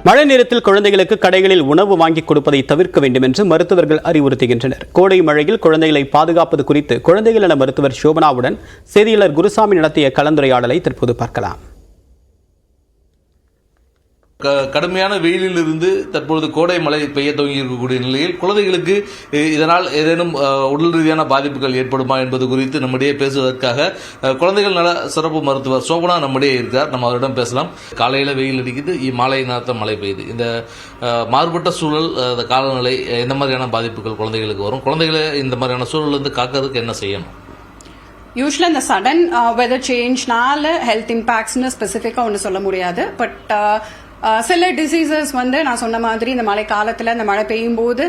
மழை நேரத்தில் குழந்தைகளுக்கு கடைகளில் உணவு வாங்கி கொடுப்பதை தவிர்க்க வேண்டும் என்று மருத்துவர்கள் அறிவுறுத்துகின்றனர். கோடை மழையில் குழந்தைகளை பாதுகாப்பது குறித்து குழந்தைகள் நல மருத்துவர் சோபனாவுடன் செய்தியாளர் குருசாமி நடத்திய கலந்துரையாடலை தற்போது பார்க்கலாம். கடுமையான வெயிலில் இருந்து தற்பொழுது கோடை மழை பெய்ய துவங்கி இருக்கக்கூடிய நிலையில் குழந்தைகளுக்கு இதனால் ஏதேனும் உடல் ரீதியான பாதிப்புகள் ஏற்படுமா என்பது குறித்து நம்மிடையே பேசுவதற்காக குழந்தைகள் நல சிறப்பு மருத்துவர் சோபனா நம்மிடையே இருக்கிறார். நம்ம அவரிடம் பேசலாம். காலையில் வெயில் அடிக்குது, மாலை நேரத்தில் மழை பெய்யுது. இந்த மாறுபட்ட சூழல், காலநிலை எந்த மாதிரியான பாதிப்புகள் குழந்தைகளுக்கு வரும்? குழந்தைகளை இந்த மாதிரியான சூழலிருந்து காக்கிறதுக்கு என்ன செய்யணும்? யூஸ்வலா இந்த சடன் வெதர் சேஞ்ச்னால ஹெல்த் இம்பாக்ட்ஸ்னு ஸ்பெசிஃபிக்கா ஒன்று சொல்ல முடியாது. பட் சில டிசீசஸ் நான் சொன்ன மாதிரி இந்த மழை காலத்தில் இந்த மழை பெய்யும் போது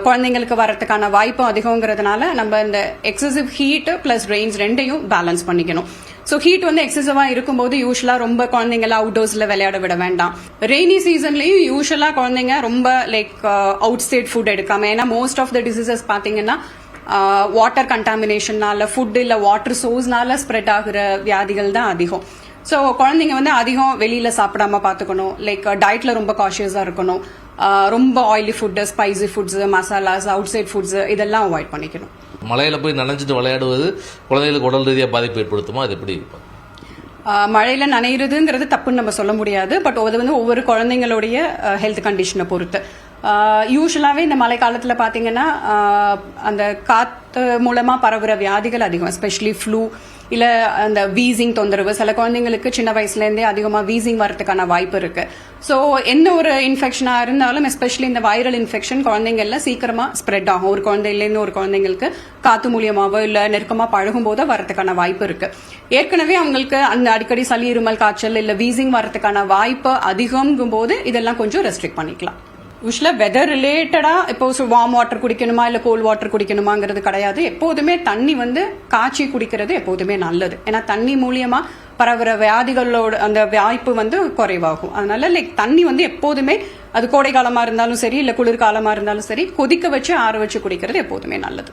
குழந்தைங்களுக்கு வரதுக்கான வாய்ப்பும் அதிகங்கிறதுனால நம்ம இந்த எக்ஸசிவ் ஹீட் பிளஸ் ரெயின்ஸ் ரெண்டையும் பேலன்ஸ் பண்ணிக்கணும். ஸோ ஹீட் எக்ஸசிவா இருக்கும்போது யூஸ்வலா ரொம்ப குழந்தைங்கள அவுட்டோர்ஸ்ல விளையாட விட வேண்டாம். ரெய்னி சீசன்லயும் யூஸ்வலா குழந்தைங்க ரொம்ப அவுட் சைட் ஃபுட் எடுக்காம, ஏன்னா மோஸ்ட் ஆஃப் த டிசீசஸ் பாத்தீங்கன்னா வாட்டர் கண்டாமினேஷன்னால, ஃபுட் இல்ல வாட்டர் சோர்ஸ்னால ஸ்ப்ரெட் ஆகுற வியாதிகள் தான் அதிகம். ஸோ குழந்தைங்க அதிகம் வெளியில சாப்பிடாம பாத்துக்கணும். டயட்ல ரொம்ப காஷியஸா இருக்கணும். ரொம்ப ஆயிலி ஃபுட், ஸ்பைசி ஃபுட்ஸ், மசாலாஸ், அவுட் சைட் ஃபுட்ஸ் இதெல்லாம் அவாய்ட் பண்ணிக்கணும். மழையில போய் நனைஞ்சிட்டு விளையாடுவது குழந்தைகளுக்கு உடல் ரீதியாக பாதிப்பு ஏற்படுத்துமா? அது எப்படி இருக்கும்? மழையில நனைகிறதுங்கிறது தப்புன்னு நம்ம சொல்ல முடியாது. பட் அது ஒவ்வொரு குழந்தைங்களுடைய ஹெல்த் கண்டிஷனை பொறுத்து. யூஸ்வலாவே இந்த மழை காலத்துல பாத்தீங்கன்னா அந்த காத்து மூலமா பரவுற வியாதிகள் அதிகம், எஸ்பெஷலி ஃப்ளூ இல்ல அந்த வீசிங் தொந்தரவு. சில குழந்தைங்களுக்கு சின்ன வயசுல இருந்தே அதிகமா வீசிங் வரதுக்கான வாய்ப்பு இருக்கு. ஸோ எந்த ஒரு இன்ஃபெக்ஷனா இருந்தாலும், எஸ்பெஷலி இந்த வைரல் இன்ஃபெக்ஷன் குழந்தைங்கள்ல சீக்கிரமா ஸ்ப்ரெட் ஆகும். ஒரு குழந்தையிலேருந்து ஒரு குழந்தைங்களுக்கு காத்து மூலியமாவோ இல்ல நெருக்கமா பழகும் போதோ வரதுக்கான வாய்ப்பு இருக்கு. ஏற்கனவே அவங்களுக்கு அந்த அடிக்கடி சளி, இருமல், காய்ச்சல் இல்ல வீசிங் வரதுக்கான வாய்ப்பு அதிகம்ங்கும் போது இதெல்லாம் கொஞ்சம் ரெஸ்ட்ரிக்ட் பண்ணிக்கலாம். யூஸ்வலா வெதர் ரிலேட்டடா இப்போ வார்ம் வாட்டர் குடிக்கணுமா இல்ல கோல்ட் வாட்டர் குடிக்கணுமாங்கிறது கிடையாது. எப்போதுமே தண்ணி காய்ச்சி குடிக்கிறது எப்போதுமே நல்லது. ஏன்னா தண்ணி மூலியமா பரவுற வியாதிகளோட அந்த வாய்ப்பு குறைவாகும். அதனால தண்ணி எப்போதுமே, அது கோடை காலமா இருந்தாலும் சரி இல்ல குளிர்காலமா இருந்தாலும் சரி, கொதிக்க வச்சு ஆற வச்சு குடிக்கிறது எப்போதுமே நல்லது.